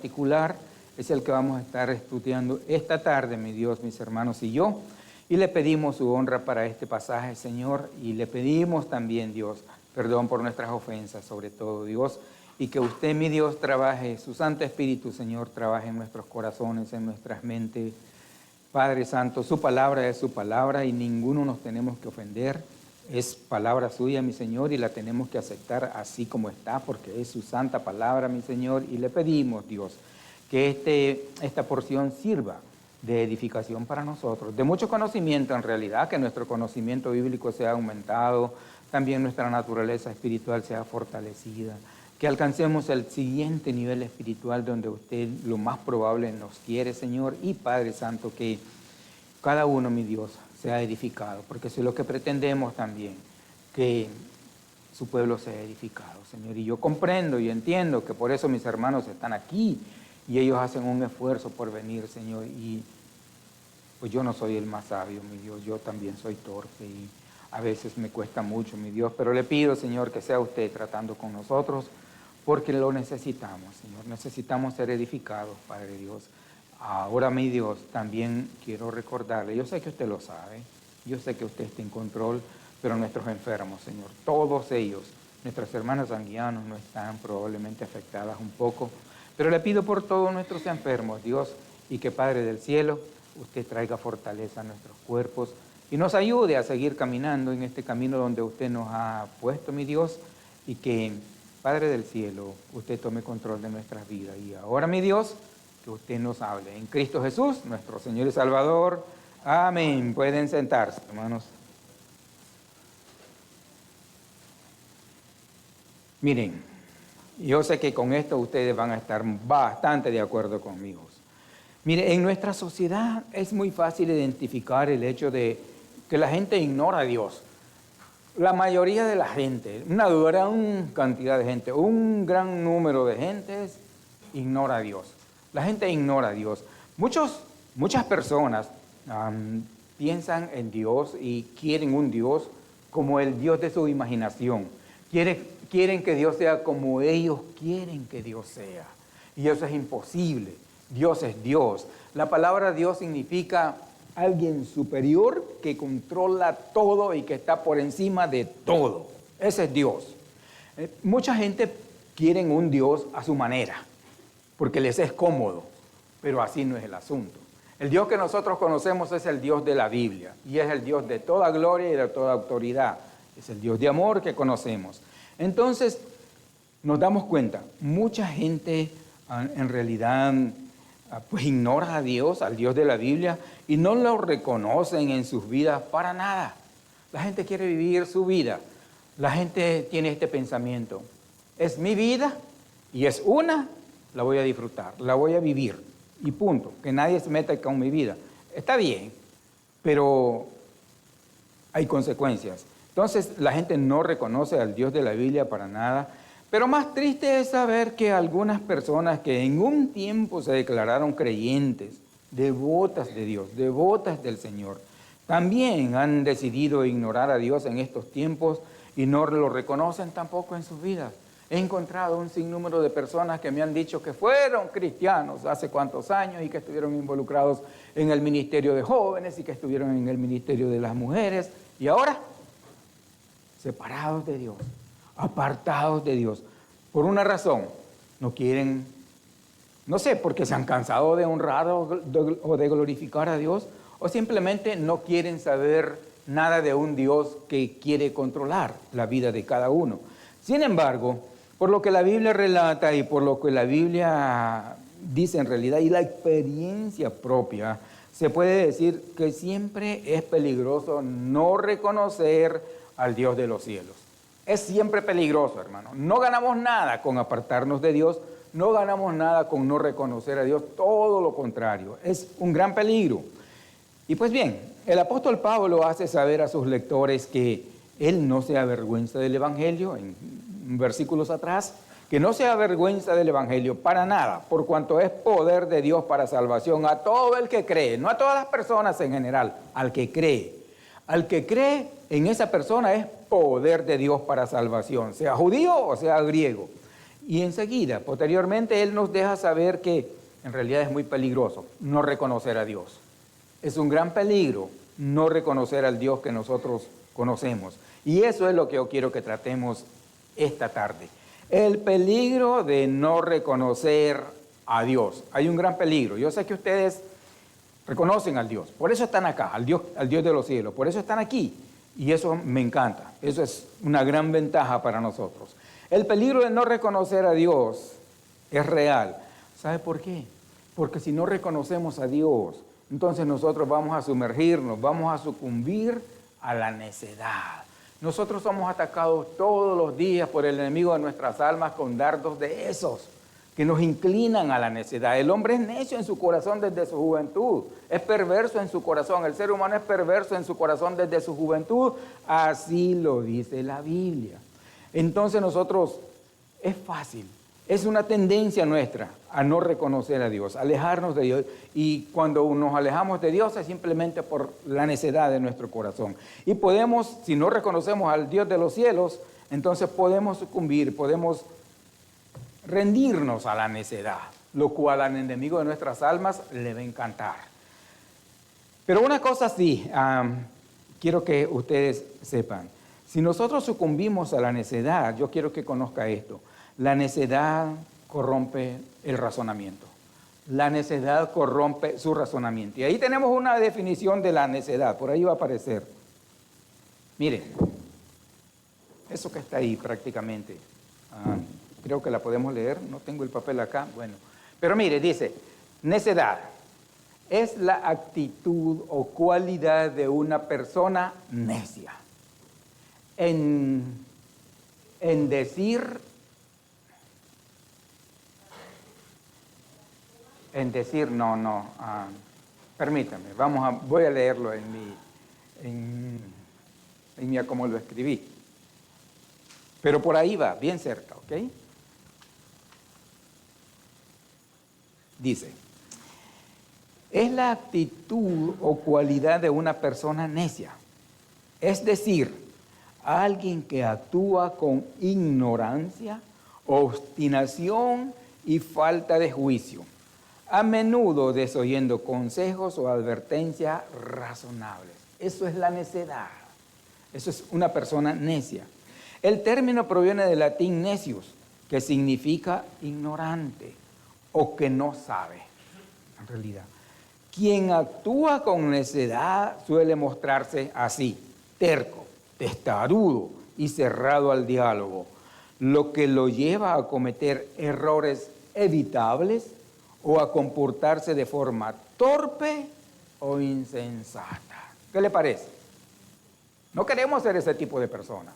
particular es el que vamos a estar estudiando esta tarde, mi Dios, mis hermanos y yo. Y le pedimos su honra para este pasaje, Señor, y le pedimos también, Dios, perdón por nuestras ofensas, sobre todo, Dios, y que usted, mi Dios, trabaje, su Santo Espíritu, Señor, trabaje en nuestros corazones, en nuestras mentes. Padre Santo, su palabra es su palabra y ninguno nos tenemos que ofender. Es palabra suya, mi Señor, y la tenemos que aceptar así como está, porque es su santa palabra, mi Señor, y le pedimos, Dios, que esta porción sirva de edificación para nosotros, de mucho conocimiento en realidad, que nuestro conocimiento bíblico sea aumentado, también nuestra naturaleza espiritual sea fortalecida, que alcancemos el siguiente nivel espiritual donde usted lo más probable nos quiere, Señor, y Padre Santo, que cada uno, mi Dios, sea edificado, porque eso es lo que pretendemos también, que su pueblo sea edificado, Señor. Y yo comprendo y entiendo que por eso mis hermanos están aquí y ellos hacen un esfuerzo por venir, Señor, y pues yo no soy el más sabio, mi Dios, yo también soy torpe y a veces me cuesta mucho, mi Dios, pero le pido, Señor, que sea usted tratando con nosotros, porque lo necesitamos, Señor, necesitamos ser edificados, Padre Dios. Ahora, mi Dios, también quiero recordarle, yo sé que usted lo sabe, yo sé que usted está en control, pero nuestros enfermos, Señor, todos ellos, nuestras hermanas sanguianos no están probablemente afectadas un poco, pero le pido por todos nuestros enfermos, Dios, y que Padre del cielo, usted traiga fortaleza a nuestros cuerpos y nos ayude a seguir caminando en este camino donde usted nos ha puesto, mi Dios, y que, Padre del cielo, usted tome control de nuestras vidas. Y ahora, mi Dios, que usted nos hable. En Cristo Jesús, nuestro Señor y Salvador. Amén. Pueden sentarse, hermanos. Miren, yo sé que con esto ustedes van a estar bastante de acuerdo conmigo. Mire, en nuestra sociedad es muy fácil identificar el hecho de que la gente ignora a Dios. La mayoría de la gente, una gran cantidad de gente, un gran número de gentes ignora a Dios. La gente ignora a Dios. Muchas personas piensan en Dios y quieren un Dios como el Dios de su imaginación. Quieren que Dios sea como ellos quieren que Dios sea. Y eso es imposible. Dios es Dios. La palabra Dios significa alguien superior que controla todo y que está por encima de todo. Ese es Dios. Mucha gente quiere un Dios a su manera, porque les es cómodo, pero así no es el asunto. El Dios que nosotros conocemos es el Dios de la Biblia y es el Dios de toda gloria y de toda autoridad. Es el Dios de amor que conocemos. Entonces, nos damos cuenta, mucha gente en realidad pues ignora a Dios, al Dios de la Biblia, y no lo reconocen en sus vidas para nada. La gente quiere vivir su vida. La gente tiene este pensamiento. Es mi vida y es una, la voy a disfrutar, la voy a vivir y punto. Que nadie se meta con mi vida. Está bien, pero hay consecuencias. Entonces la gente no reconoce al Dios de la Biblia para nada. Pero más triste es saber que algunas personas que en un tiempo se declararon creyentes, devotas de Dios, devotas del Señor, también han decidido ignorar a Dios en estos tiempos y no lo reconocen tampoco en sus vidas. He encontrado un sinnúmero de personas que me han dicho que fueron cristianos hace cuántos años y que estuvieron involucrados en el ministerio de jóvenes y que estuvieron en el ministerio de las mujeres y ahora separados de Dios, apartados de Dios. Por una razón, no quieren, no sé, porque se han cansado de honrar o de glorificar a Dios, o simplemente no quieren saber nada de un Dios que quiere controlar la vida de cada uno. Sin embargo, por lo que la Biblia relata y por lo que la Biblia dice en realidad y la experiencia propia, se puede decir que siempre es peligroso no reconocer al Dios de los cielos. Es siempre peligroso, hermano. No ganamos nada con apartarnos de Dios, no ganamos nada con no reconocer a Dios, todo lo contrario, es un gran peligro. Y pues bien, el apóstol Pablo hace saber a sus lectores que él no se avergüenza del Evangelio, en versículos atrás, que no se avergüenza del Evangelio para nada, por cuanto es poder de Dios para salvación a todo el que cree, no a todas las personas en general, al que cree. Al que cree en esa persona es poder de Dios para salvación, sea judío o sea griego. Y enseguida, posteriormente, Él nos deja saber que en realidad es muy peligroso no reconocer a Dios. Es un gran peligro no reconocer al Dios que nosotros conocemos. Y eso es lo que yo quiero que tratemos esta tarde. El peligro de no reconocer a Dios. Hay un gran peligro. Yo sé que ustedes reconocen al Dios. Por eso están acá, al Dios de los cielos. Por eso están aquí. Y eso me encanta. Eso es una gran ventaja para nosotros. El peligro de no reconocer a Dios es real. ¿Sabe por qué? Porque si no reconocemos a Dios, entonces nosotros vamos a sumergirnos, vamos a sucumbir a la necedad. Nosotros somos atacados todos los días por el enemigo de nuestras almas con dardos de esos que nos inclinan a la necedad. El hombre es necio en su corazón desde su juventud, es perverso en su corazón. El ser humano es perverso en su corazón desde su juventud, así lo dice la Biblia. Entonces nosotros, es fácil, es una tendencia nuestra a no reconocer a Dios, alejarnos de Dios. Y cuando nos alejamos de Dios es simplemente por la necedad de nuestro corazón. Y podemos, si no reconocemos al Dios de los cielos, entonces podemos sucumbir, podemos rendirnos a la necedad, lo cual al enemigo de nuestras almas le va a encantar. Pero una cosa sí, quiero que ustedes sepan. Si nosotros sucumbimos a la necedad, yo quiero que conozca esto. La necedad corrompe el razonamiento. La necedad corrompe su razonamiento. Y ahí tenemos una definición de la necedad. Por ahí va a aparecer. Miren, eso que está ahí prácticamente. Creo que la podemos leer. No tengo el papel acá. Bueno, pero mire, dice, necedad es la actitud o cualidad de una persona necia. En decir, no, permítame, voy a leerlo como lo escribí. Pero por ahí va, bien cerca, ¿ok? Dice, es la actitud o cualidad de una persona necia, es decir, alguien que actúa con ignorancia, obstinación y falta de juicio, a menudo desoyendo consejos o advertencias razonables. Eso es la necedad. Eso es una persona necia. El término proviene del latín necius, que significa ignorante o que no sabe, en realidad. Quien actúa con necedad suele mostrarse así, terco, testarudo y cerrado al diálogo, lo que lo lleva a cometer errores evitables o a comportarse de forma torpe o insensata. ¿Qué le parece? No queremos ser ese tipo de personas,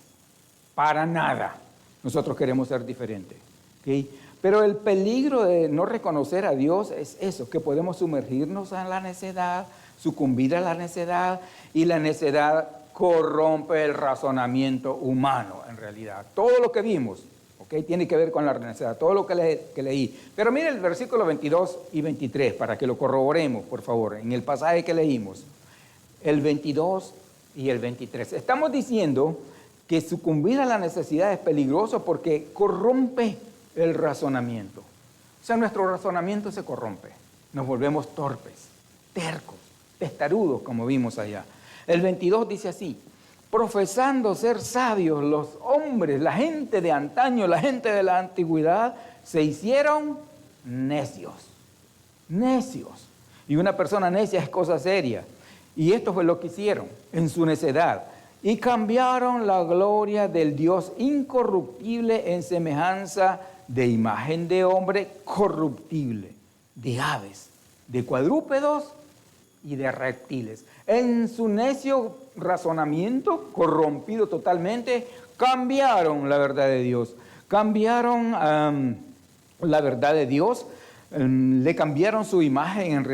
para nada. Nosotros queremos ser diferentes, ¿okay? Pero el peligro de no reconocer a Dios es eso, que podemos sumergirnos en la necedad, sucumbir a la necedad, y la necedad corrompe el razonamiento humano, en realidad. Todo lo que vimos, ¿okay?, tiene que ver con la necedad, todo lo que leí. Pero mire el versículo 22 y 23, para que lo corroboremos, por favor, en el pasaje que leímos. El 22 y el 23. Estamos diciendo que sucumbir a la necesidad es peligroso porque corrompe el razonamiento. O sea, nuestro razonamiento se corrompe. Nos volvemos torpes, tercos, testarudos, como vimos allá. El 22 dice así: profesando ser sabios, los hombres, la gente de antaño, la gente de la antigüedad, se hicieron necios. Necios. Y una persona necia es cosa seria. Y esto fue lo que hicieron en su necedad. Y cambiaron la gloria del Dios incorruptible en semejanza de imagen de hombre corruptible, de aves, de cuadrúpedos y de reptiles. En su necio razonamiento, corrompido totalmente, cambiaron la verdad de Dios. Cambiaron la verdad de Dios, le cambiaron su imagen en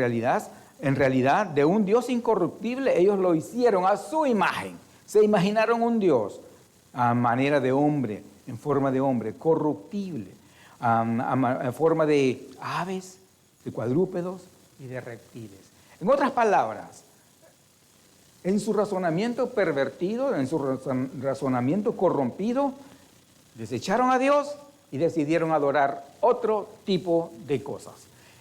realidad de un Dios incorruptible. Ellos lo hicieron a su imagen. Se imaginaron un Dios a manera de hombre, en forma de hombre, corruptible, en forma de aves, de cuadrúpedos y de reptiles. En otras palabras, en su razonamiento pervertido, en su razonamiento corrompido, desecharon a Dios y decidieron adorar otro tipo de cosas.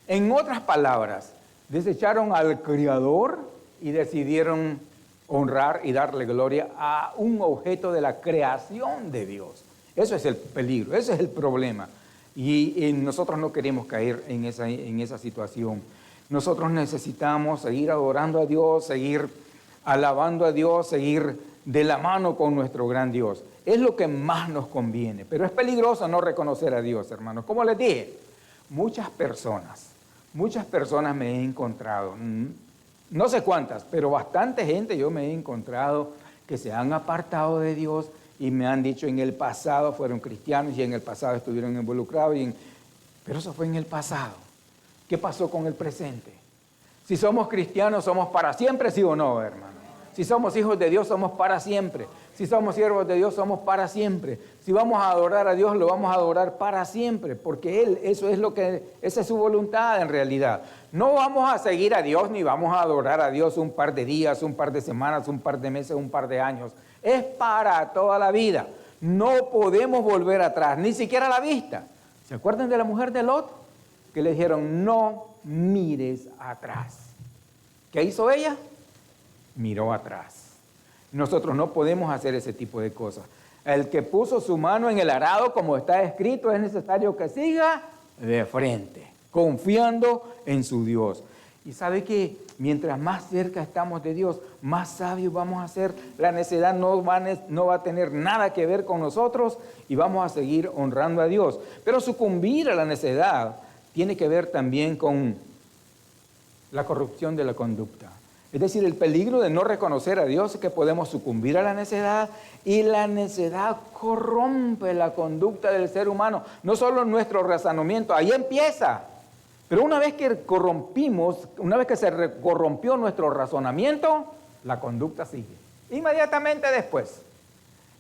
En otras palabras, desecharon al Creador y decidieron honrar y darle gloria a un objeto de la creación de Dios. Eso es el peligro, ese es el problema. Y nosotros no queremos caer en esa situación. Nosotros necesitamos seguir adorando a Dios, seguir alabando a Dios, seguir de la mano con nuestro gran Dios. Es lo que más nos conviene. Pero es peligroso no reconocer a Dios, hermanos. Como les dije, muchas personas me he encontrado, no sé cuántas, pero bastante gente yo me he encontrado que se han apartado de Dios y me han dicho en el pasado fueron cristianos y en el pasado estuvieron involucrados, pero eso fue en el pasado. ¿Qué pasó con el presente? Si somos cristianos, ¿somos para siempre, sí o no, hermano? Si somos hijos de Dios, somos para siempre. Si somos siervos de Dios, somos para siempre. Si vamos a adorar a Dios, lo vamos a adorar para siempre, porque esa es su voluntad en realidad. No vamos a seguir a Dios, ni vamos a adorar a Dios un par de días, un par de semanas, un par de meses, un par de años. Es para toda la vida. No podemos volver atrás, ni siquiera a la vista. ¿Se acuerdan de la mujer de Lot? Que le dijeron, no mires atrás. ¿Qué hizo ella? Miró atrás. Nosotros no podemos hacer ese tipo de cosas. El que puso su mano en el arado, como está escrito, es necesario que siga de frente, confiando en su Dios. Y sabe que mientras más cerca estamos de Dios, más sabios vamos a ser. La necedad no va a tener nada que ver con nosotros y vamos a seguir honrando a Dios. Pero sucumbir a la necedad tiene que ver también con la corrupción de la conducta. Es decir, el peligro de no reconocer a Dios es que podemos sucumbir a la necedad y la necedad corrompe la conducta del ser humano, no solo nuestro razonamiento, ahí empieza. Pero una vez que se corrompió nuestro razonamiento, la conducta sigue. Inmediatamente después,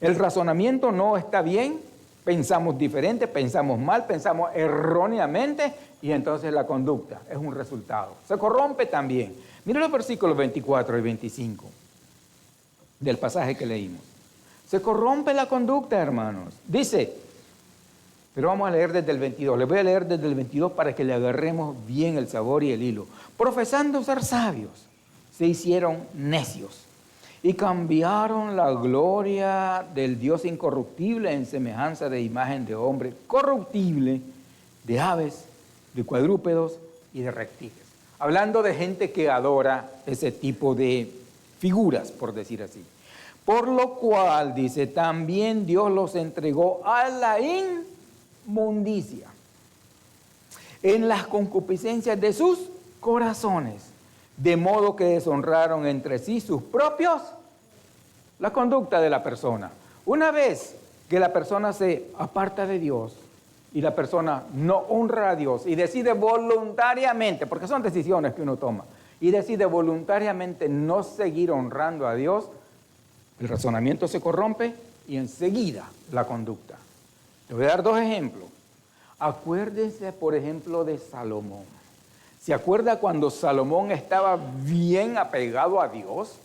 el razonamiento no está bien, pensamos diferente, pensamos mal, pensamos erróneamente y entonces la conducta es un resultado. Se corrompe también. Miren los versículos 24 y 25 del pasaje que leímos. Se corrompe la conducta, hermanos. Dice, pero vamos a leer desde el 22. Les voy a leer desde el 22 para que le agarremos bien el sabor y el hilo. Profesando ser sabios, se hicieron necios y cambiaron la gloria del Dios incorruptible en semejanza de imagen de hombre corruptible, de aves, de cuadrúpedos y de reptiles. Hablando de gente que adora ese tipo de figuras, por decir así. Por lo cual, dice, también Dios los entregó a la inmundicia en las concupiscencias de sus corazones, de modo que deshonraron entre sí sus propios, la conducta de la persona. Una vez que la persona se aparta de Dios y la persona no honra a Dios y decide voluntariamente, porque son decisiones que uno toma, y decide voluntariamente no seguir honrando a Dios, el razonamiento se corrompe y enseguida la conducta. Le voy a dar dos ejemplos. Acuérdense, por ejemplo, de Salomón. ¿Se acuerda cuando Salomón estaba bien apegado a Dios?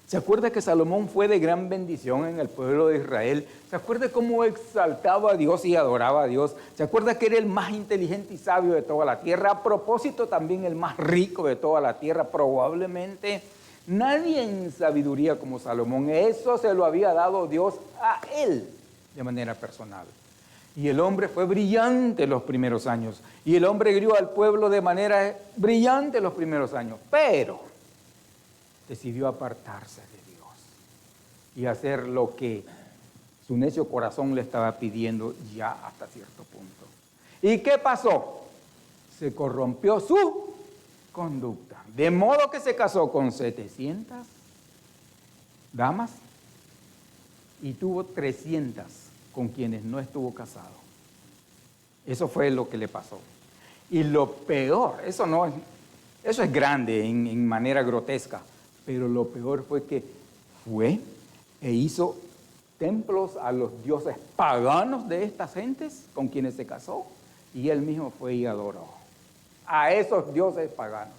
¿Se acuerda que Salomón fue de gran bendición en el pueblo de Israel? ¿Se acuerda cómo exaltaba a Dios y adoraba a Dios? ¿Se acuerda que era el más inteligente y sabio de toda la tierra? A propósito, también el más rico de toda la tierra, probablemente. Nadie en sabiduría como Salomón. Eso se lo había dado Dios a él de manera personal. Y el hombre fue brillante los primeros años. Y el hombre guió al pueblo de manera brillante los primeros años. Pero decidió apartarse de Dios y hacer lo que su necio corazón le estaba pidiendo ya hasta cierto punto. ¿Y qué pasó? Se corrompió su conducta. De modo que se casó con 700 damas y tuvo 300 con quienes no estuvo casado. Eso fue lo que le pasó. Y lo peor, eso es grande en manera grotesca, pero lo peor fue que fue e hizo templos a los dioses paganos de estas gentes con quienes se casó, y él mismo fue y adoró a esos dioses paganos.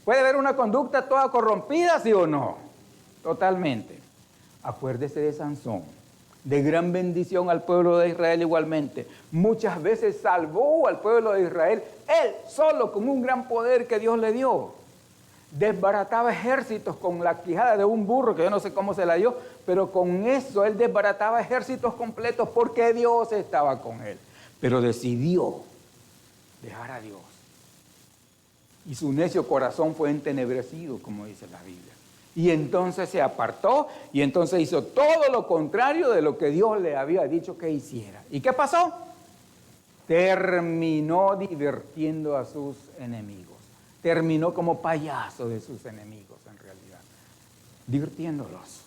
¿Puede haber una conducta toda corrompida, sí o no? Totalmente. Acuérdese de Sansón. de gran bendición al pueblo de Israel igualmente. Muchas veces salvó al pueblo de Israel, él solo con un gran poder que Dios le dio. Desbarataba ejércitos con la quijada de un burro, que yo no sé cómo se la dio, pero con eso él desbarataba ejércitos completos porque Dios estaba con él. Pero decidió dejar a Dios. Y su necio corazón fue entenebrecido, como dice la Biblia. Y entonces se apartó y entonces hizo todo lo contrario de lo que Dios le había dicho que hiciera. ¿Y qué pasó? Terminó divirtiendo a sus enemigos. Terminó como payaso de sus enemigos, en realidad. Divirtiéndolos.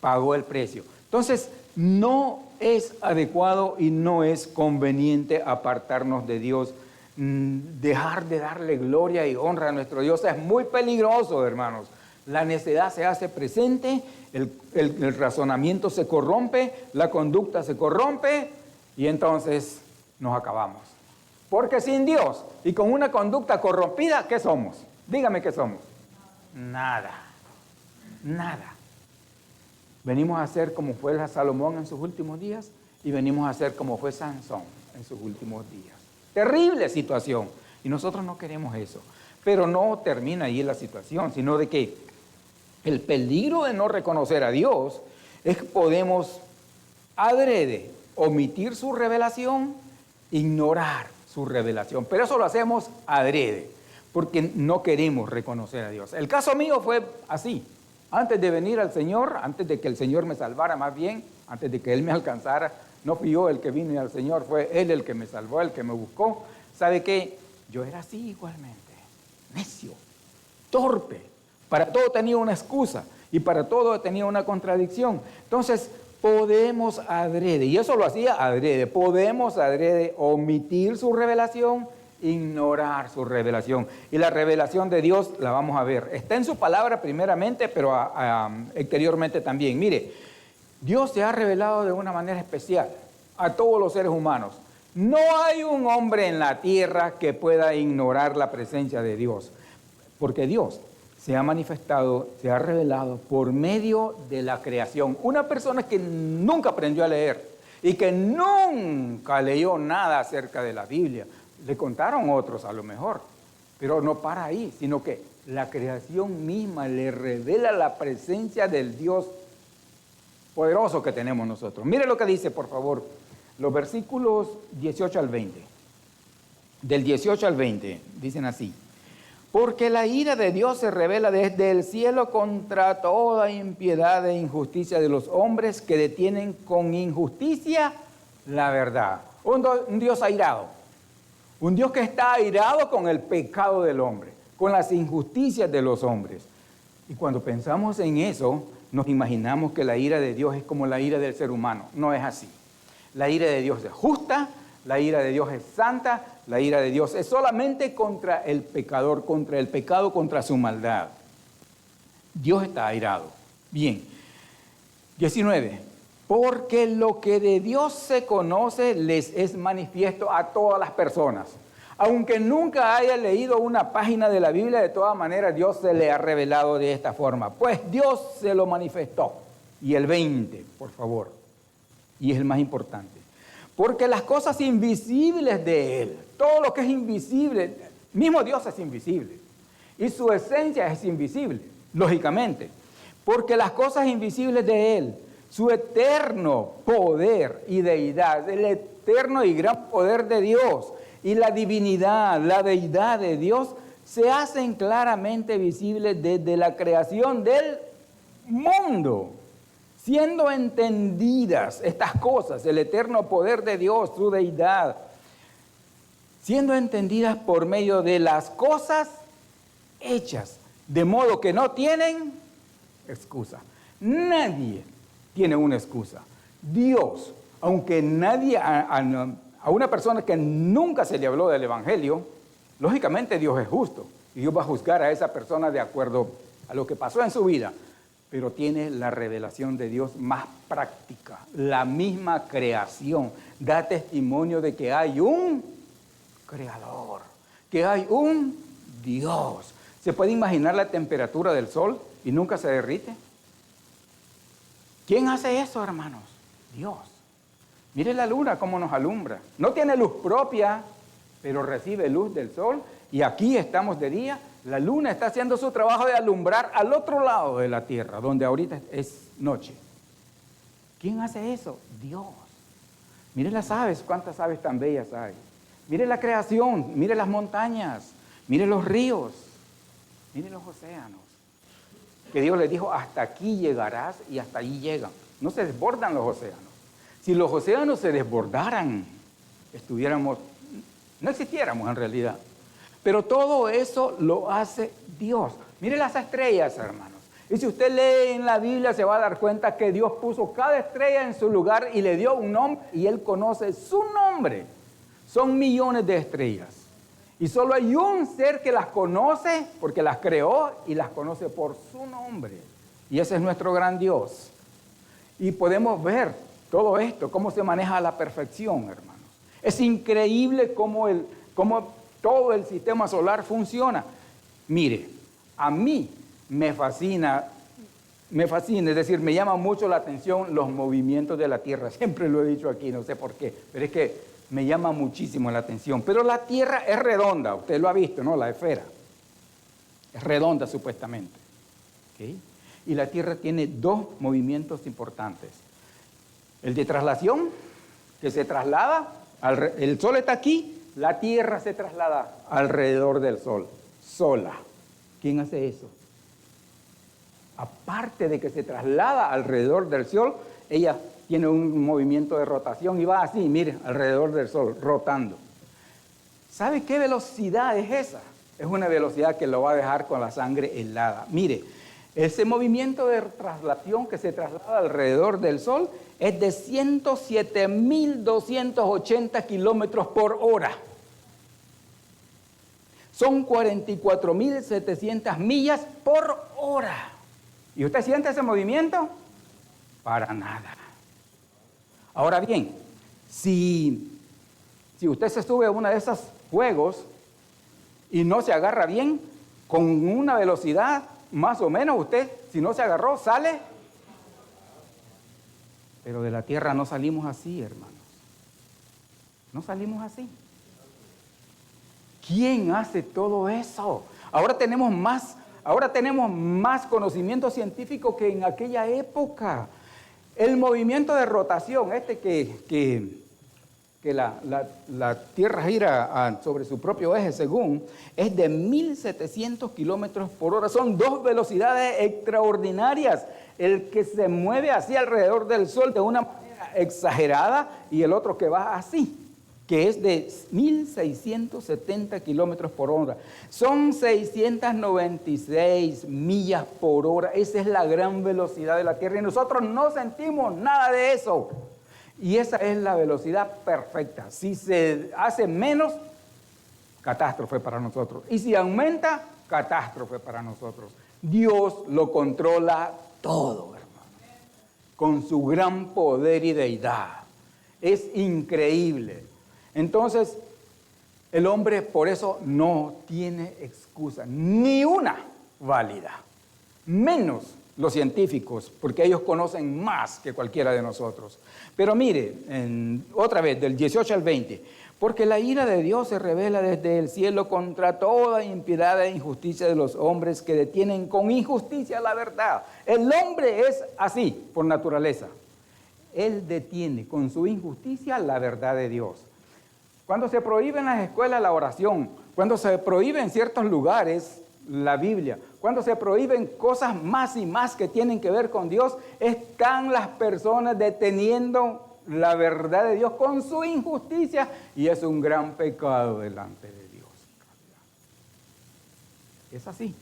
Pagó el precio. Entonces, no es adecuado y no es conveniente apartarnos de Dios. Dejar de darle gloria y honra a nuestro Dios es muy peligroso, hermanos. La necedad se hace presente, el razonamiento se corrompe, la conducta se corrompe y entonces nos acabamos. Porque sin Dios y con una conducta corrompida, ¿qué somos? Dígame qué somos. Nada, nada. Venimos a ser como fue Salomón en sus últimos días y venimos a ser como fue Sansón en sus últimos días. Terrible situación y nosotros no queremos eso. Pero no termina ahí la situación, sino de que el peligro de no reconocer a Dios es que podemos adrede omitir su revelación, ignorar su revelación. Pero eso lo hacemos adrede, porque no queremos reconocer a Dios. El caso mío fue así. Antes de venir al Señor, antes de que el Señor me salvara más bien, antes de que Él me alcanzara, no fui yo el que vino al Señor, fue Él el que me salvó, el que me buscó. ¿Sabe qué? Yo era así igualmente, necio, torpe. Para todo tenía una excusa y para todo tenía una contradicción. Entonces, podemos adrede, y eso lo hacía adrede, podemos adrede omitir su revelación, ignorar su revelación. Y la revelación de Dios la vamos a ver. Está en su palabra primeramente, pero exteriormente también. Mire, Dios se ha revelado de una manera especial a todos los seres humanos. No hay un hombre en la tierra que pueda ignorar la presencia de Dios, porque Dios se ha manifestado, se ha revelado por medio de la creación. Una persona que nunca aprendió a leer y que nunca leyó nada acerca de la Biblia, le contaron otros a lo mejor, pero no para ahí, sino que la creación misma le revela la presencia del Dios poderoso que tenemos nosotros. Mire lo que dice, por favor, los versículos 18 al 20. Del 18 al 20, dicen así. Porque la ira de Dios se revela desde el cielo contra toda impiedad e injusticia de los hombres que detienen con injusticia la verdad. Un Dios airado. Un Dios que está airado con el pecado del hombre, con las injusticias de los hombres. Y cuando pensamos en eso, nos imaginamos que la ira de Dios es como la ira del ser humano. No es así. La ira de Dios es justa, la ira de Dios es santa, la ira de Dios es solamente contra el pecador, contra el pecado, contra su maldad. Dios está airado. Bien. 19. Porque lo que de Dios se conoce les es manifiesto a todas las personas. Aunque nunca haya leído una página de la Biblia, de todas maneras Dios se le ha revelado de esta forma. Pues Dios se lo manifestó. Y el 20, por favor. Y es el más importante. Porque las cosas invisibles de Él, todo lo que es invisible, mismo Dios es invisible. Y su esencia es invisible, lógicamente. Porque las cosas invisibles de Él, su eterno poder y deidad, el eterno y gran poder de Dios y la divinidad, la deidad de Dios, se hacen claramente visibles desde la creación del mundo. Siendo entendidas estas cosas, el eterno poder de Dios, su deidad, siendo entendidas por medio de las cosas hechas, de modo que no tienen excusa. Nadie tiene una excusa. Dios, aunque nadie, a una persona que nunca se le habló del Evangelio, lógicamente Dios es justo y Dios va a juzgar a esa persona de acuerdo a lo que pasó en su vida. Pero tiene la revelación de Dios más práctica. La misma creación da testimonio de que hay un creador, que hay un Dios. ¿Se puede imaginar la temperatura del sol y nunca se derrite? ¿Quién hace eso, hermanos? Dios. Mire la luna cómo nos alumbra. No tiene luz propia, pero recibe luz del sol. Y aquí estamos de día. La luna está haciendo su trabajo de alumbrar al otro lado de la tierra, donde ahorita es noche. ¿Quién hace eso? Dios. Mire las aves, cuántas aves tan bellas hay. Mire la creación, mire las montañas, mire los ríos, mire los océanos. Que Dios les dijo, hasta aquí llegarás y hasta allí llegan. No se desbordan los océanos. Si los océanos se desbordaran, no existiéramos en realidad. Pero todo eso lo hace Dios. Mire las estrellas, hermanos. Y si usted lee en la Biblia, se va a dar cuenta que Dios puso cada estrella en su lugar y le dio un nombre y Él conoce su nombre. Son millones de estrellas. Y solo hay un ser que las conoce porque las creó y las conoce por su nombre. Y ese es nuestro gran Dios. Y podemos ver todo esto, cómo se maneja a la perfección, hermanos. Es increíble cómo todo el sistema solar funciona. Mire, a mí me fascina, es decir, me llama mucho la atención los movimientos de la Tierra. Siempre lo he dicho aquí, no sé por qué, pero es que me llama muchísimo la atención. Pero la Tierra es redonda, usted lo ha visto, ¿no? La esfera es redonda supuestamente. ¿Okay? Y la Tierra tiene dos movimientos importantes. El de traslación, que se traslada, el Sol está aquí, la Tierra se traslada alrededor del Sol, sola. ¿Quién hace eso? Aparte de que se traslada alrededor del Sol, ella tiene un movimiento de rotación y va así, mire, alrededor del Sol, rotando. ¿Sabe qué velocidad es esa? Es una velocidad que lo va a dejar con la sangre helada. Mire, ese movimiento de traslación que se traslada alrededor del Sol es de 107.280 kilómetros por hora. Son 44.700 millas por hora. ¿Y usted siente ese movimiento? Para nada. Ahora bien, si usted se sube a uno de esos juegos y no se agarra bien, con una velocidad más o menos usted, si no se agarró, sale. Pero de la Tierra no salimos así, hermanos. No salimos así. ¿Quién hace todo eso? Ahora tenemos más conocimiento científico que en aquella época. El movimiento de rotación, que la Tierra gira sobre su propio eje, según, es de 1.700 kilómetros por hora. Son dos velocidades extraordinarias. El que se mueve así alrededor del Sol de una manera exagerada y el otro que va así, que es de 1.670 kilómetros por hora. Son 696 millas por hora. Esa es la gran velocidad de la Tierra y nosotros no sentimos nada de eso. Y esa es la velocidad perfecta. Si se hace menos, catástrofe para nosotros. Y si aumenta, catástrofe para nosotros. Dios lo controla todo, hermano, con su gran poder y deidad. Es increíble. Entonces, el hombre por eso no tiene excusa, ni una válida, menos los científicos, porque ellos conocen más que cualquiera de nosotros. Pero mire, otra vez, del 18 al 20, porque la ira de Dios se revela desde el cielo contra toda impiedad e injusticia de los hombres que detienen con injusticia la verdad. El hombre es así, por naturaleza. Él detiene con su injusticia la verdad de Dios. Cuando se prohíbe en las escuelas la oración, cuando se prohíbe en ciertos lugares la Biblia, cuando se prohíben cosas más y más que tienen que ver con Dios, están las personas deteniendo la verdad de Dios con su injusticia y es un gran pecado delante de Dios. Es así.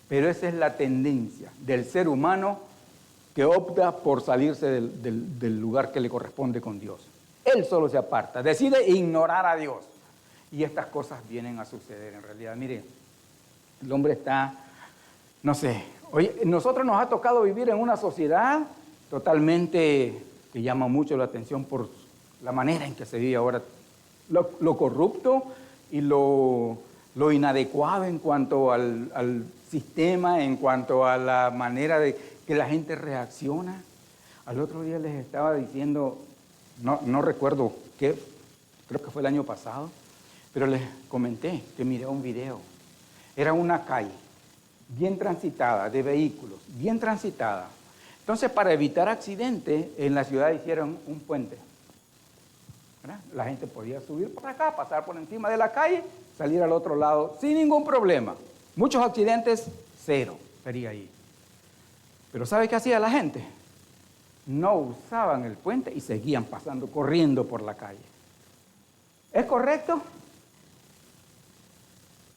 Pero esa es la tendencia del ser humano que opta por salirse del lugar que le corresponde con Dios. Él solo se aparta, decide ignorar a Dios. Y estas cosas vienen a suceder en realidad. Mire, el hombre está, no sé, hoy nosotros nos ha tocado vivir en una sociedad totalmente que llama mucho la atención por la manera en que se vive ahora. Lo corrupto y lo inadecuado en cuanto al sistema, en cuanto a la manera de que la gente reacciona. Al otro día les estaba diciendo, no recuerdo qué, creo que fue el año pasado, pero les comenté que miré un video. Era una calle bien transitada, de vehículos, bien transitada. Entonces, para evitar accidentes, en la ciudad hicieron un puente. ¿Verdad? La gente podía subir por acá, pasar por encima de la calle, salir al otro lado sin ningún problema. Muchos accidentes, cero, sería ahí. Pero ¿sabe qué hacía la gente? No usaban el puente y seguían pasando, corriendo por la calle. ¿Es correcto?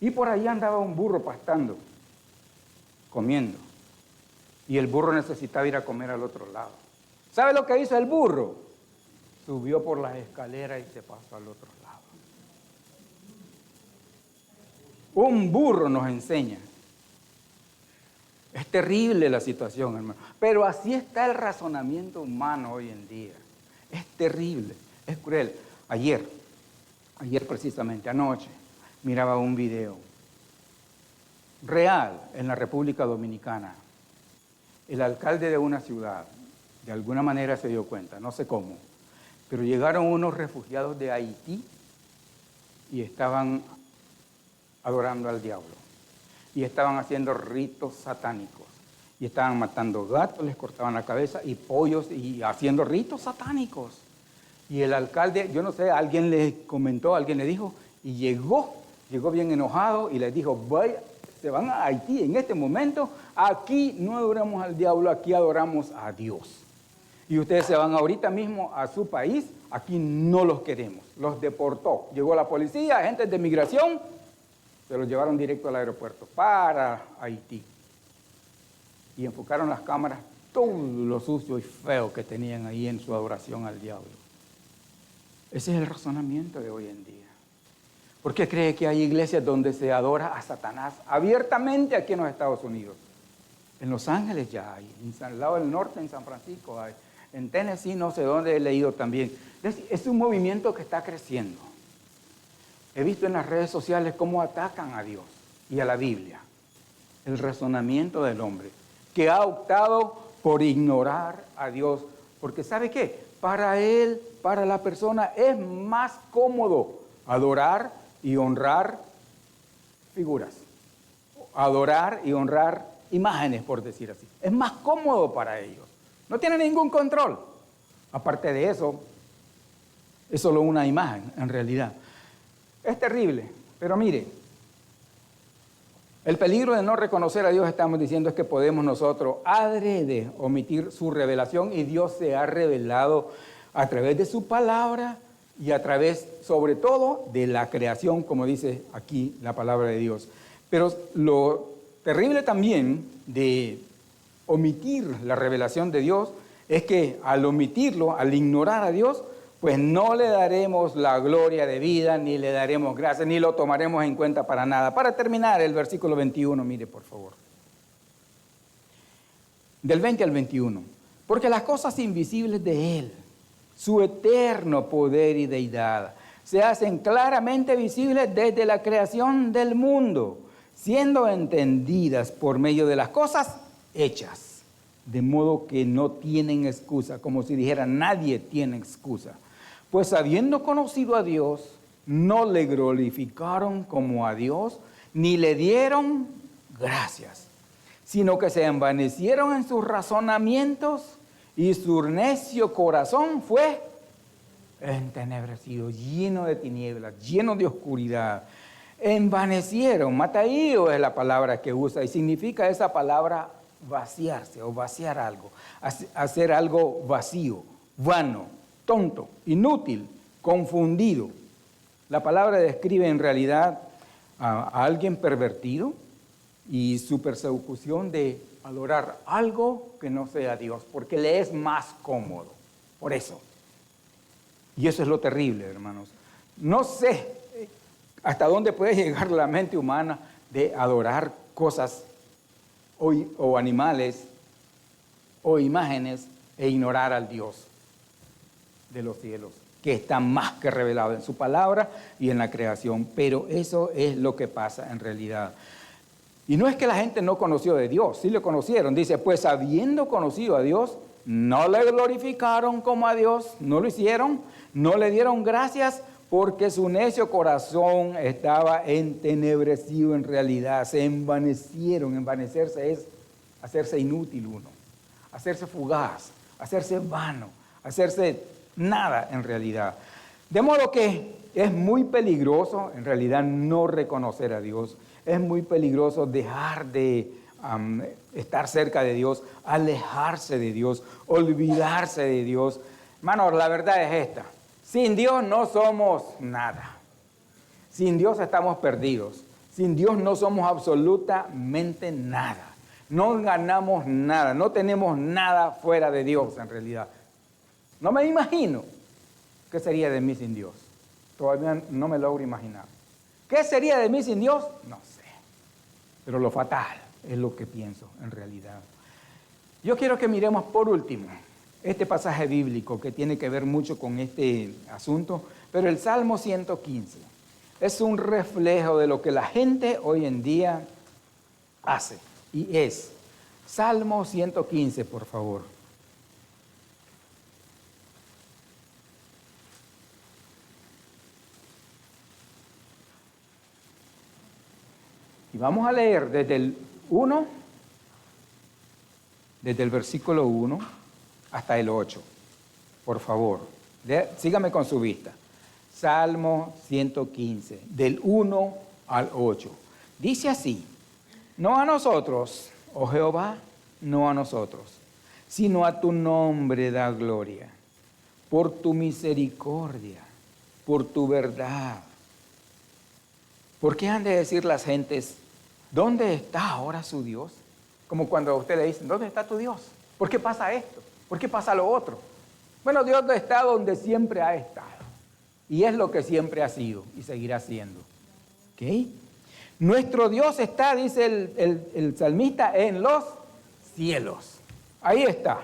Y por ahí andaba un burro pastando, comiendo. Y el burro necesitaba ir a comer al otro lado. ¿Sabe lo que hizo el burro? Subió por las escaleras y se pasó al otro lado. Un burro nos enseña. Es terrible la situación, hermano. Pero así está el razonamiento humano hoy en día. Es terrible, es cruel. Ayer precisamente, anoche, miraba un video real en la República Dominicana. El alcalde de una ciudad, de alguna manera se dio cuenta, no sé cómo, pero llegaron unos refugiados de Haití y estaban adorando al diablo. Y estaban haciendo ritos satánicos. Y estaban matando gatos, les cortaban la cabeza, y pollos, y haciendo ritos satánicos. Y el alcalde, yo no sé, alguien le comentó, alguien le dijo, y llegó bien enojado, y les dijo, vaya, se van a Haití en este momento, aquí no adoramos al diablo, aquí adoramos a Dios. Y ustedes se van ahorita mismo a su país, aquí no los queremos. Los deportó. Llegó la policía, agentes de migración, se los llevaron directo al aeropuerto para Haití. Y enfocaron las cámaras todo lo sucio y feo que tenían ahí en su adoración al diablo. Ese es el razonamiento de hoy en día. ¿Por qué cree que hay iglesias donde se adora a Satanás abiertamente aquí en los Estados Unidos? En Los Ángeles ya hay, en el lado del norte, en San Francisco hay, en Tennessee no sé dónde he leído también. Es un movimiento que está creciendo. He visto en las redes sociales cómo atacan a Dios y a la Biblia. El razonamiento del hombre, que ha optado por ignorar a Dios. Porque ¿sabe qué? Para él, para la persona, es más cómodo adorar y honrar figuras. Adorar y honrar imágenes, por decir así. Es más cómodo para ellos. No tiene ningún control. Aparte de eso, es solo una imagen, en realidad. Es terrible, pero mire, el peligro de no reconocer a Dios, estamos diciendo, es que podemos nosotros adrede omitir su revelación, y Dios se ha revelado a través de su palabra y a través, sobre todo, de la creación, como dice aquí la palabra de Dios. Pero lo terrible también de omitir la revelación de Dios es que al omitirlo, al ignorar a Dios, pues no le daremos la gloria de vida, ni le daremos gracias, ni lo tomaremos en cuenta para nada. Para terminar, el versículo 21, mire por favor. Del 20 al 21. Porque las cosas invisibles de Él, su eterno poder y deidad, se hacen claramente visibles desde la creación del mundo, siendo entendidas por medio de las cosas hechas, de modo que no tienen excusa, como si dijera, nadie tiene excusa. Pues habiendo conocido a Dios, no le glorificaron como a Dios, ni le dieron gracias, sino que se envanecieron en sus razonamientos, y su necio corazón fue entenebrecido, lleno de tinieblas, lleno de oscuridad. Envanecieron, mataío es la palabra que usa, y significa esa palabra vaciarse o vaciar algo, hacer algo vacío, vano, tonto, inútil, confundido. La palabra describe en realidad a alguien pervertido y su persecución de adorar algo que no sea Dios, porque le es más cómodo. Por eso. Y eso es lo terrible, hermanos. No sé hasta dónde puede llegar la mente humana de adorar cosas o animales o imágenes e ignorar al Dios de los cielos, que está más que revelado en su palabra y en la creación. Pero eso es lo que pasa en realidad. Y no es que la gente no conoció de Dios, sí lo conocieron. Dice, pues habiendo conocido a Dios, no le glorificaron como a Dios, no lo hicieron, no le dieron gracias porque su necio corazón estaba entenebrecido en realidad, se envanecieron. Envanecerse es hacerse inútil uno, hacerse fugaz, hacerse vano, hacerse nada en realidad. De modo que es muy peligroso en realidad no reconocer a Dios, es muy peligroso dejar de estar cerca de Dios, alejarse de Dios, olvidarse de Dios. Hermanos, la verdad es esta: sin Dios no somos nada, sin Dios estamos perdidos, sin Dios no somos absolutamente nada, no ganamos nada, no tenemos nada fuera de Dios en realidad. No me imagino qué sería de mí sin Dios, todavía no me logro imaginar. ¿Qué sería de mí sin Dios? No sé, pero lo fatal es lo que pienso en realidad. Yo quiero que miremos por último este pasaje bíblico que tiene que ver mucho con este asunto, pero el Salmo 115 es un reflejo de lo que la gente hoy en día hace y es. Salmo 115, por favor. Y vamos a leer desde el versículo 1 hasta el 8, por favor. Sígame con su vista. Salmo 115, del 1 al 8. Dice así: no a nosotros, oh Jehová, no a nosotros, sino a tu nombre da gloria, por tu misericordia, por tu verdad. ¿Por qué han de decir las gentes, ¿dónde está ahora su Dios? Como cuando a usted le dicen, ¿dónde está tu Dios? ¿Por qué pasa esto? ¿Por qué pasa lo otro? Bueno, Dios está donde siempre ha estado. Y es lo que siempre ha sido y seguirá siendo. ¿Ok? Nuestro Dios está, dice el salmista, en los cielos. Ahí está.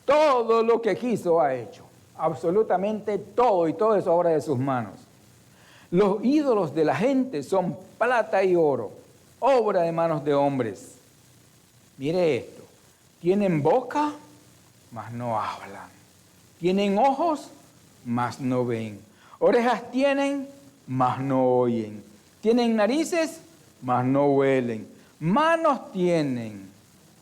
Todo lo que quiso ha hecho. Absolutamente todo, y todo es obra de sus manos. Los ídolos de la gente son plata y oro, obra de manos de hombres. Mire esto: tienen boca, mas no hablan. Tienen ojos, mas no ven. Orejas tienen, mas no oyen. Tienen narices, mas no huelen. Manos tienen,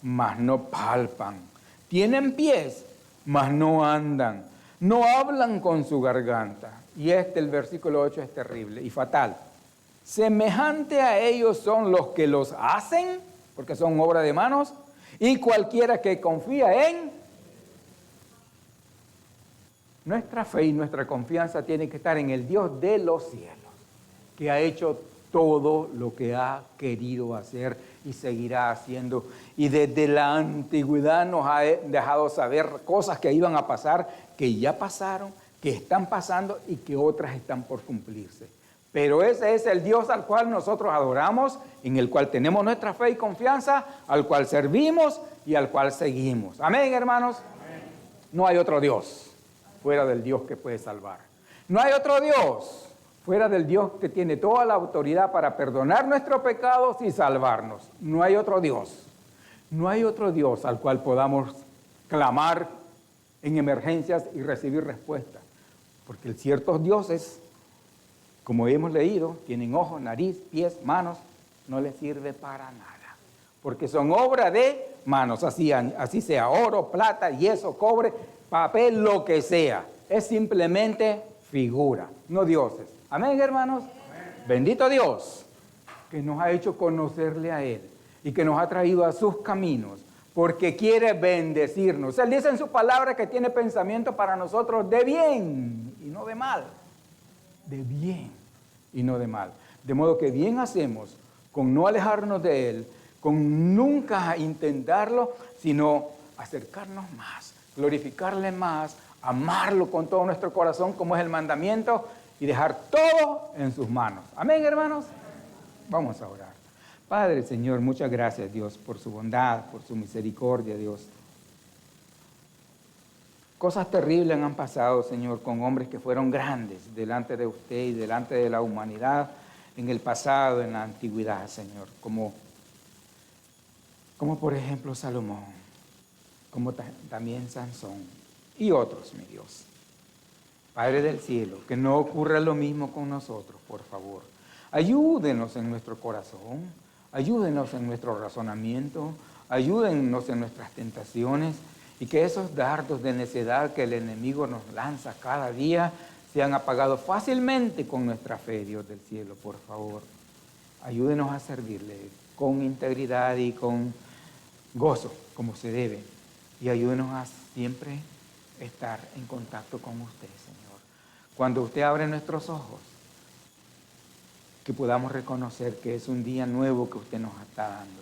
mas no palpan. Tienen pies, mas no andan. No hablan con su garganta. Y el versículo 8 es terrible y fatal. Semejante a ellos son los que los hacen, porque son obra de manos, y cualquiera que confía en. Nuestra fe y nuestra confianza tiene que estar en el Dios de los cielos, que ha hecho todo lo que ha querido hacer y seguirá haciendo. Y desde la antigüedad nos ha dejado saber cosas que iban a pasar, que ya pasaron, que están pasando y que otras están por cumplirse. Pero ese es el Dios al cual nosotros adoramos, en el cual tenemos nuestra fe y confianza, al cual servimos y al cual seguimos. Amén, hermanos. Amén. No hay otro Dios fuera del Dios que puede salvar. No hay otro Dios fuera del Dios que tiene toda la autoridad para perdonar nuestros pecados y salvarnos. No hay otro Dios. No hay otro Dios al cual podamos clamar en emergencias y recibir respuesta. Porque ciertos dioses, como hemos leído, tienen ojos, nariz, pies, manos, no les sirve para nada. Porque son obra de manos, así sea oro, plata, yeso, cobre, papel, lo que sea. Es simplemente figura, no dioses. Amén, hermanos. Amén. Bendito Dios, que nos ha hecho conocerle a Él y que nos ha traído a sus caminos, porque quiere bendecirnos. Él dice en su palabra que tiene pensamiento para nosotros de bien y no de mal. De bien y no de mal. De modo que bien hacemos con no alejarnos de Él, con nunca intentarlo, sino acercarnos más, glorificarle más, amarlo con todo nuestro corazón, como es el mandamiento, y dejar todo en sus manos. Amén, hermanos. Vamos a orar. Padre, Señor, muchas gracias, Dios, por su bondad, por su misericordia, Dios. Cosas terribles han pasado, Señor, con hombres que fueron grandes delante de usted y delante de la humanidad en el pasado, en la antigüedad, Señor, como por ejemplo Salomón. como también Sansón y otros, mi Dios. Padre del cielo, que no ocurra lo mismo con nosotros, por favor. Ayúdenos en nuestro corazón, ayúdenos en nuestro razonamiento, ayúdenos en nuestras tentaciones y que esos dardos de necedad que el enemigo nos lanza cada día sean apagados fácilmente con nuestra fe, Dios del cielo, por favor. Ayúdenos a servirle con integridad y con gozo, como se debe. Y ayúdenos a siempre estar en contacto con usted, Señor. Cuando usted abre nuestros ojos, que podamos reconocer que es un día nuevo que usted nos está dando.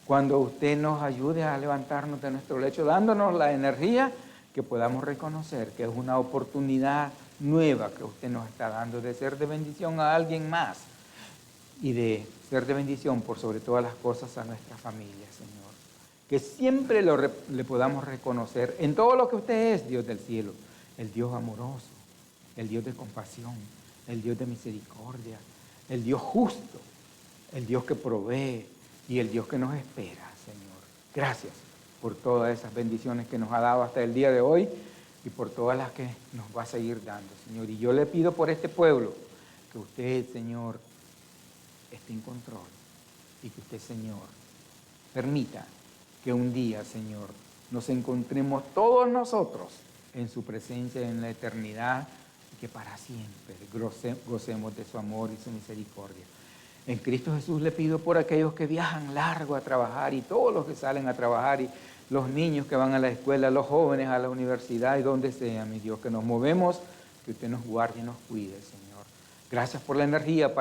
Cuando usted nos ayude a levantarnos de nuestro lecho, dándonos la energía, que podamos reconocer que es una oportunidad nueva que usted nos está dando de ser de bendición a alguien más y de ser de bendición por sobre todas las cosas a nuestra familia, Señor. Que siempre le podamos reconocer en todo lo que usted es, Dios del cielo, el Dios amoroso, el Dios de compasión, el Dios de misericordia, el Dios justo, el Dios que provee y el Dios que nos espera, Señor. Gracias por todas esas bendiciones que nos ha dado hasta el día de hoy y por todas las que nos va a seguir dando, Señor. Y yo le pido por este pueblo que usted, Señor, esté en control y que usted, Señor, permita que un día, Señor, nos encontremos todos nosotros en su presencia en la eternidad y que para siempre gocemos de su amor y su misericordia. En Cristo Jesús le pido por aquellos que viajan largo a trabajar y todos los que salen a trabajar y los niños que van a la escuela, los jóvenes a la universidad y donde sea, mi Dios, que nos movemos, que usted nos guarde y nos cuide, Señor. Gracias por la energía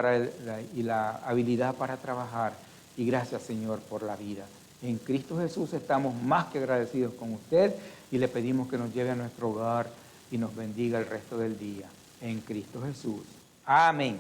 y la habilidad para trabajar y gracias, Señor, por la vida. En Cristo Jesús estamos más que agradecidos con usted y le pedimos que nos lleve a nuestro hogar y nos bendiga el resto del día. En Cristo Jesús. Amén.